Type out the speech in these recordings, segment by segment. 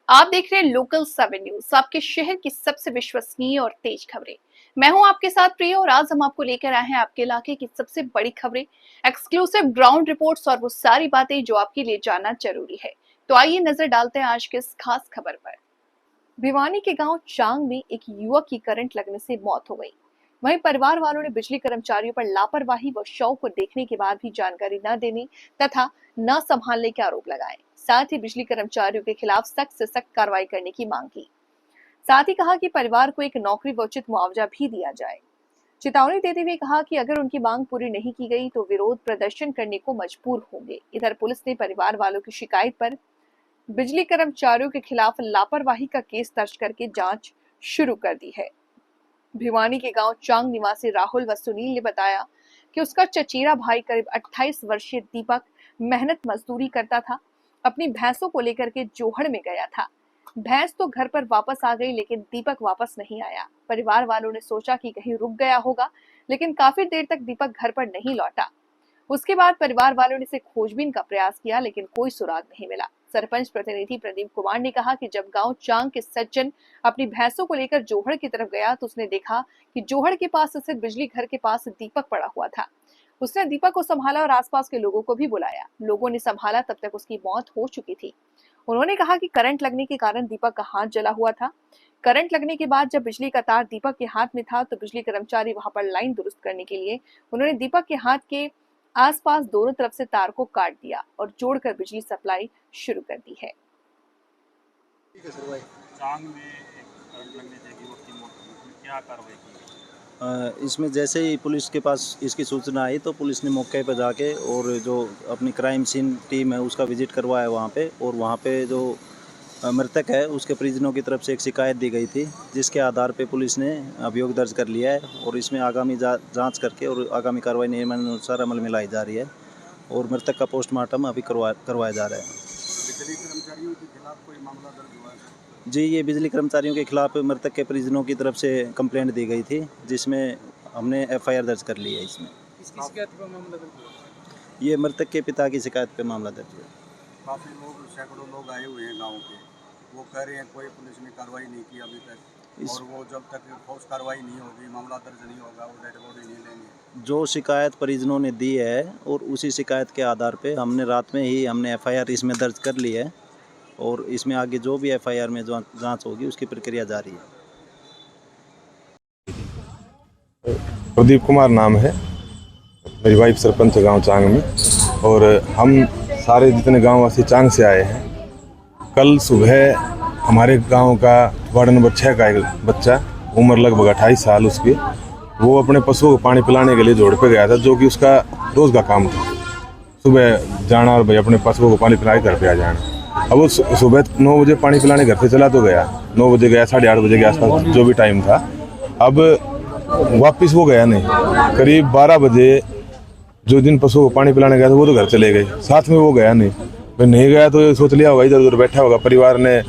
आप देख रहे हैं लोकल 7 न्यूज, आपके शहर की सबसे विश्वसनीय और तेज खबरें। मैं हूं आपके साथ प्रिया और आज हम आपको लेकर आए हैं आपके इलाके की सबसे बड़ी खबरें, एक्सक्लूसिव ग्राउंड रिपोर्ट्स और वो सारी बातें जो आपके लिए जानना जरूरी है। तो आइए नजर डालते हैं आज के इस खास खबर पर। भिवानी के गांव चांग में एक युवक की करंट लगने से मौत हो गई। वहीं परिवार वालों ने बिजली कर्मचारियों पर लापरवाही व शव को देखने के बाद भी जानकारी न देने तथा न संभालने के आरोप लगाए। साथ ही बिजली कर्मचारियों के खिलाफ सख्त से सख्त कार्रवाई करने की मांग की। साथ ही कहा कि परिवार को एक नौकरी व उचित मुआवजा भी दिया जाए। चेतावनी देते हुए कहा कि अगर उनकी मांग पूरी नहीं की गई तो विरोध प्रदर्शन करने को मजबूर होंगे। इधर पुलिस ने परिवार वालों की शिकायत पर बिजली कर्मचारियों के खिलाफ लापरवाही का केस दर्ज करके जांच शुरू कर दी है। भिवानी के गांव चांग निवासी राहुल व सुनील ने बताया कि उसका चचेरा भाई करीब 28 वर्षीय दीपक मेहनत मजदूरी करता था। अपनी भैंसों को लेकर के जोहड़ में गया था। भैंस तो घर पर वापस आ गई लेकिन दीपक वापस नहीं आया। परिवार वालों ने सोचा कि कहीं रुक गया होगा, लेकिन काफी देर तक दीपक घर पर नहीं लौटा। उसके बाद परिवार वालों ने इसे खोजबीन का प्रयास किया लेकिन कोई सुराग नहीं मिला। सरपंच प्रतिनिधि प्रदीप कुमार ने कहा कि जब गांव चांग के सज्जन अपनी भैंसों को लेकर जोहड़ की तरफ गया तो उसने देखा कि जोहड़ के पास स्थित बिजली घर के पास दीपक पड़ा हुआ था। उसने दीपक को संभाला और आसपास के लोगों को भी बुलाया। लोगों ने संभाला, तब तक उसकी मौत हो चुकी थी। उन्होंने कहा कि करंट लगने के कारण दीपक का हाथ जला हुआ था। करंट लगने के बाद जब बिजली का तार दीपक के हाथ में था तो बिजली कर्मचारी वहां पर लाइन दुरुस्त करने के लिए उन्होंने दीपक के हाथ के आसपास दोनों तरफ से तार को काट दिया और जोड़कर बिजली सप्लाई शुरू कर दी है। चांग में एक करंट लगने से युवक की मौत हुई, इसमें क्या कार्रवाई की गई? इसमें जैसे ही पुलिस के पास इसकी सूचना आई तो पुलिस ने मौके पर जाके और जो अपनी क्राइम सीन टीम है उसका विजिट करवाया वहाँ पे, और वहाँ पे जो मृतक है उसके परिजनों की तरफ से एक शिकायत दी गई थी, जिसके आधार पे पुलिस ने अभियोग दर्ज कर लिया है और इसमें आगामी जांच करके और आगामी कार्रवाई नियमानुसार अमल में लाई जा रही है और मृतक का पोस्टमार्टम अभी करवाया जा रहा है। बिजली कर्मचारियों के खिलाफ कोई मामला दर्ज हुआ है? जी, ये बिजली कर्मचारियों के खिलाफ मृतक के परिजनों की तरफ से कंप्लेंट दी गई थी, जिसमें हमने FIR दर्ज कर ली है। इसमें किसकी शिकायत पर मामला दर्ज हुआ? ये मृतक के पिता की शिकायत पे मामला दर्ज हुआ। काफ़ी लोग, सैकड़ों लोग आए हुए हैं गाँव के, वो कह रहे हैं कोई पुलिस ने कार्रवाई नहीं की अभी तक, और वो जब तक ठोस कार्रवाई नहीं होगी, मामला दर्ज नहीं होगा, वो डेड बॉडी नहीं लेंगे। जो शिकायत परिजनों ने दी है और उसी शिकायत के आधार पे हमने रात में ही FIR इसमें दर्ज कर ली है और इसमें आगे जो भी FIR में जो जांच होगी उसकी प्रक्रिया जारी है। प्रदीप कुमार नाम है, मेरी वाइफ सरपंच है गांव चांग में, और हम सारे जितने गांववासी चांग से आए हैं। कल सुबह हमारे गांव का वार्ड नंबर 6 का एक बच्चा, उम्र लगभग 28 साल उसकी, वो अपने पशुओं को पानी पिलाने के लिए जोड़ पे गया था, जो कि उसका रोज़ का काम था। सुबह जाना और भाई अपने पशुओं को पानी पिला के घर पे आ जाना। अब वो सुबह 9 बजे पानी पिलाने घर से चला तो गया, 9 बजे गया, 8:30 बजे के आसपास जो भी टाइम था। अब वापस वो गया नहीं। करीब 12 बजे जो दिन पशुओं को पानी पिलाने गया था वो तो घर चले गए, साथ में वो गया नहीं। भाई नहीं गया तो सोच लिया होगा इधर उधर बैठा होगा। परिवार ने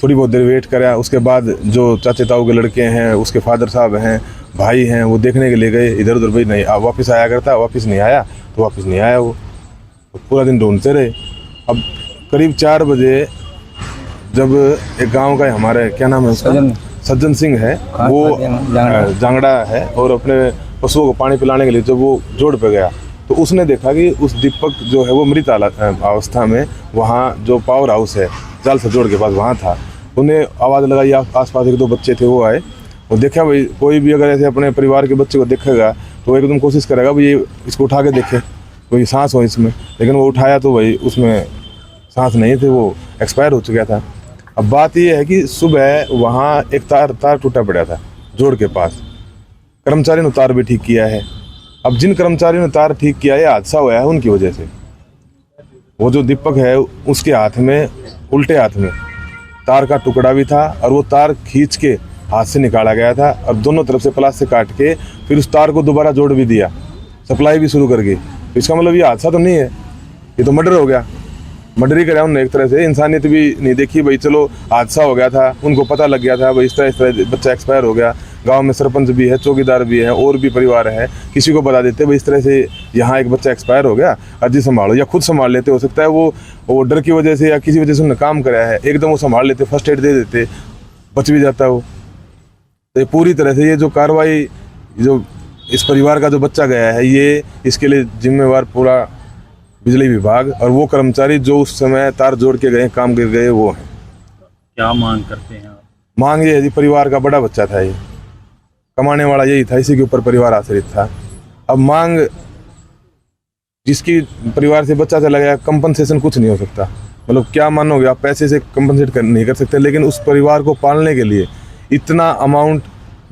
थोड़ी बहुत देर वेट करा, उसके बाद जो चाचे ताऊ के लड़के हैं, उसके फादर साहब हैं, भाई हैं, वो देखने के लिए गए इधर उधर। भाई नहीं वापस आया करता, वापस नहीं आया तो वापस नहीं आया। वो पूरा दिन ढूंढते रहे। अब करीब 4 बजे जब एक गांव का हमारे, क्या नाम है उसका, सज्जन सिंह है, वो जांगड़ा है, और अपने पशुओं को पानी पिलाने के लिए जब वो जोड़ पे गया तो उसने देखा कि उस दीपक जो है वो मृत अवस्था में वहाँ जो पावर हाउस है जाल से जोड़ के पास वहाँ था। उन्हें आवाज़ लगाई, आसपास 1-2 बच्चे थे वो आए और देखा। भाई कोई भी अगर ऐसे अपने परिवार के बच्चे को देखेगा तो एकदम कोशिश करेगा भाई ये इसको उठा के देखे, कोई सांस हो इसमें, लेकिन वो उठाया तो भाई उसमें सांस नहीं थे, वो एक्सपायर हो चुका था। अब बात ये है कि सुबह वहाँ एक तार टूटा पड़ा था जोड़ के पास। कर्मचारियों ने तार भी ठीक किया है। अब जिन कर्मचारियों ने तार ठीक किया, ये हादसा हुआ है उनकी वजह से। वो जो दीपक है उसके हाथ में, उल्टे हाथ में तार का टुकड़ा भी था, और वो तार खींच के हाथ से निकाला गया था और दोनों तरफ से प्लास से काट के फिर उस तार को दोबारा जोड़ भी दिया, सप्लाई भी शुरू कर गई। इसका मतलब ये हादसा तो नहीं है, ये तो मर्डर हो गया। मर्डर ही कराया उन्होंने एक तरह से, इंसानियत भी नहीं देखी। भाई चलो हादसा हो गया था, उनको पता लग गया था भाई इस तरह बच्चा एक्सपायर हो गया, गांव में सरपंच भी है, चौकीदार भी है, और भी परिवार है, किसी को बता देते भाई इस तरह से यहाँ एक बच्चा एक्सपायर हो गया, अर्जी संभालो, या खुद संभाल लेते। हो सकता है वो डर की वजह से या किसी वजह से उन्होंने काम कराया है, एकदम वो संभाल लेते, फर्स्ट एड दे देते, बच भी जाता वो। तो ये पूरी तरह से ये जो कार्रवाई, जो इस परिवार का जो बच्चा गया है, ये इसके लिए जिम्मेवार पूरा बिजली विभाग और वो कर्मचारी जो उस समय तार जोड़ के गए, काम कर गए, वो हैं। क्या मांग करते हैं आप? मांग ये है जी, परिवार का बड़ा बच्चा था, ये कमाने वाला यही था, इसी के ऊपर परिवार आश्रित था। अब मांग, जिसकी परिवार से बच्चा चला गया, कंपनसेशन कुछ नहीं हो सकता, मतलब क्या मानोगे आप, पैसे से कंपनसेट नहीं कर सकते, लेकिन उस परिवार को पालने के लिए इतना अमाउंट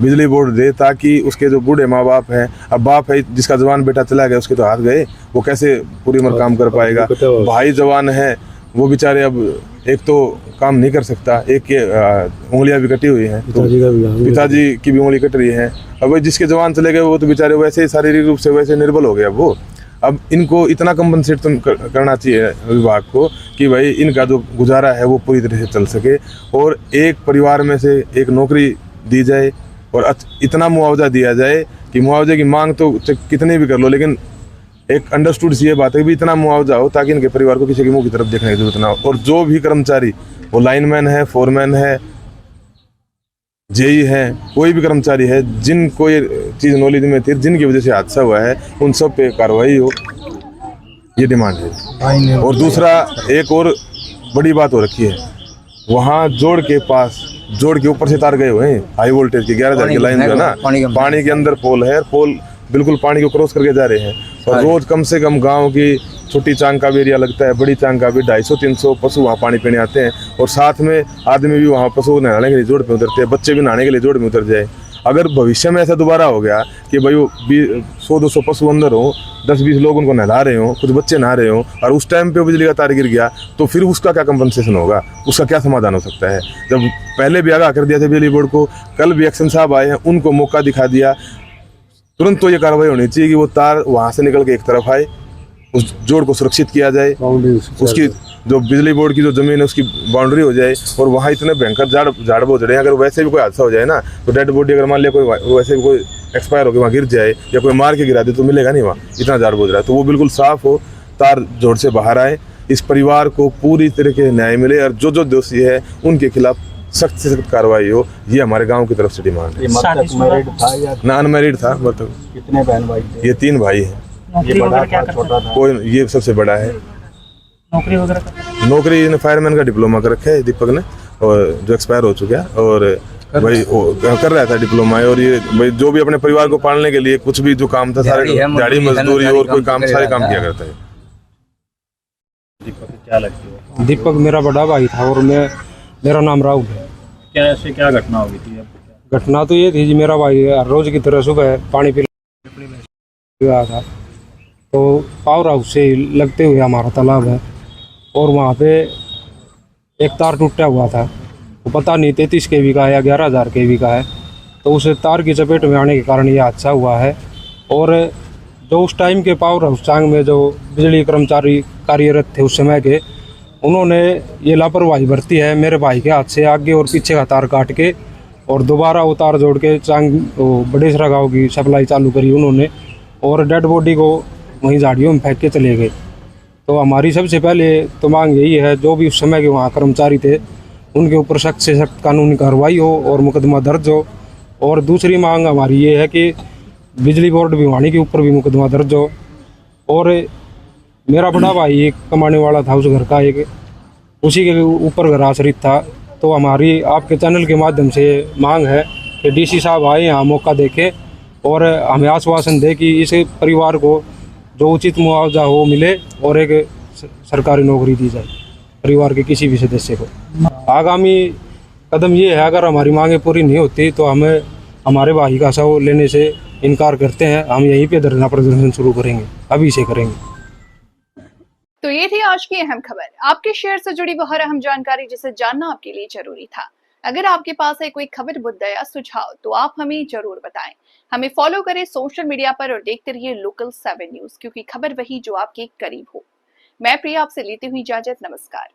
बिजली बोर्ड दे ताकि उसके जो बूढ़े माँ बाप हैं, अब बाप है जिसका जवान बेटा चला गया, उसके तो हाथ गए, वो कैसे पूरी उम्र काम कर पाएगा। भाई जवान है, वो बेचारे अब एक तो काम नहीं कर सकता, एक के उंगलियां भी कटी हुई हैं, पिताजी की भी उंगली कट रही है। अब जिसके जवान चले गए वो तो बेचारे वैसे ही शारीरिक रूप से वैसे निर्बल हो गया वो। अब इनको इतना कंपनसेट तो करना चाहिए विभाग को कि भाई इनका जो गुजारा है वो पूरी तरह से चल सके, और एक परिवार में से एक नौकरी दी जाए और इतना मुआवजा दिया जाए कि मुआवजे की मांग तो कितनी भी कर लो, लेकिन एक अंडरस्टूड सी ये बात है कि इतना मुआवजा हो ताकि इनके परिवार को किसी के मुंह की तरफ देखने की जरूरत ना हो। और जो भी कर्मचारी, वो लाइनमैन है, फोरमैन है, जेई है, कोई भी कर्मचारी है जिनको ये चीज़ नॉलेज में थी, जिनकी वजह से हादसा हुआ है, उन सब पे कार्रवाई हो, ये डिमांड है। और दूसरा एक और बड़ी बात हो रखी है, वहाँ जोड़ के पास, जोड़ के ऊपर से तार गए हुए हैं, हाई वोल्टेज की 11,000 की लाइन जो है ना, पानी के अंदर पोल है, पोल बिल्कुल पानी को क्रॉस करके जा रहे हैं। और रोज कम से कम गांव की छोटी चांग का भी एरिया लगता है, बड़ी चांग का भी 250-300 पशु वहाँ पानी पीने आते हैं, और साथ में आदमी भी वहाँ पशु नहाने के लिए जोड़ पे उतरते हैं, बच्चे भी नहाने के लिए जोड़ में उतर जाए। अगर भविष्य में ऐसा दोबारा हो गया कि भाई वो 100-200 पशु अंदर हो, 10-20 लोग उनको नहला रहे हो, कुछ बच्चे नहा रहे हो, और उस टाइम पे बिजली का तार गिर गया, तो फिर उसका क्या कंपनसेशन होगा, उसका क्या समाधान हो सकता है। जब पहले भी आगाह कर दिया था बिजली बोर्ड को, कल भी एक्शन साहब आए हैं, उनको मौका दिखा दिया, तुरंत तो ये कार्रवाई होनी चाहिए कि वो तार वहाँ से निकल के एक तरफ आए, उस जोड़ को सुरक्षित किया जाए, उसकी जो बिजली बोर्ड की जो जमीन है उसकी बाउंड्री हो जाए। और वहाँ इतने भयंकर झाड़ बोझ रहे हैं, अगर वैसे भी कोई हादसा हो जाए ना, तो डेड बॉडी अगर मान लिया कोई वैसे भी कोई एक्सपायर होकर वहाँ गिर जाए या कोई मार के गिरा दे तो मिलेगा नहीं, वहाँ इतना झाड़ बोझ रहा है। तो वो बिल्कुल साफ हो, तार जोड़ से बाहर आए, इस परिवार को पूरी तरह के न्याय मिले, और जो जो दोषी है उनके खिलाफ सख्त से सख्त कार्रवाई हो, ये हमारे गांव की तरफ से डिमांड है। ना अनमैरिड था, मतलब कितने बहन भाई थे? ये 3 भाई हैं। ये बड़ा था, छोटा था? कोई, ये सबसे बड़ा है। नौकरी वगैरह? नौकरी ने फायरमैन का डिप्लोमा कर रखा है दीपक ने, और जो एक्सपायर हो चुका है, और भाई कर रहा था डिप्लोमा। और ये भाई जो भी अपने परिवार को पालने के लिए कुछ भी जो काम था, सारे दिहाड़ी मजदूरी और कोई काम, सारे काम किया करता है। दीपक क्या लगती है? दीपक मेरा बड़ा भाई था, और मेरा नाम राहुल है। क्या ऐसे क्या घटना हो गई थी? घटना तो ये थी जी, मेरा भाई रोज की तरह सुबह पानी पी रहा था, तो पावर हाउस से लगते हुए हमारा तालाब है, और वहाँ पे एक तार टूटा हुआ था, वो पता नहीं 33 kV का है या 11,000 kV का है, तो उस तार की चपेट में आने के कारण ये हादसा हुआ है। और जो उस टाइम के पावर हाउस चांग में जो बिजली कर्मचारी कार्यरत थे उस समय के, उन्होंने ये लापरवाही बरती है, मेरे भाई के हाथ से आगे और पीछे का तार काट के और दोबारा वो तार जोड़ के चांग बड़ेसरा गाँव की सप्लाई चालू करी उन्होंने, और डेड बॉडी को वहीं झाड़ियों में फेंक के चले गए। तो हमारी सबसे पहले तो मांग यही है, जो भी उस समय के वहाँ कर्मचारी थे उनके ऊपर सख्त से सख्त कानूनी कार्रवाई हो और मुकदमा दर्ज हो। और दूसरी मांग हमारी ये है कि बिजली बोर्ड भिवानी के ऊपर भी मुकदमा दर्ज हो। और मेरा बड़ा भाई एक कमाने वाला था उस घर का, एक उसी के ऊपर घर आश्रित था। तो हमारी आपके चैनल के माध्यम से मांग है कि डीसी साहब आए यहाँ, मौका देखें और हमें आश्वासन दे कि इस परिवार को जो उचित मुआवजा हो मिले और एक सरकारी नौकरी दी जाए परिवार के किसी भी सदस्य को। आगामी कदम ये है, अगर हमारी मांगें पूरी नहीं होती तो हमें हमारे भाई का शव लेने से इनकार करते हैं, हम यहीं पे धरना प्रदर्शन शुरू करेंगे, अभी से करेंगे। तो ये थी आज की अहम खबर, आपके शहर से जुड़ी वो हर अहम जानकारी जिसे जानना आपके लिए जरूरी था। अगर आपके पास है कोई खबर, मुद्दा या सुझाव तो आप हमें जरूर बताएं। हमें फॉलो करें सोशल मीडिया पर और देखते रहिए लोकल 7 न्यूज, क्योंकि खबर वही जो आपके करीब हो। मैं प्रिया आपसे लेती हुई इजाजत, नमस्कार।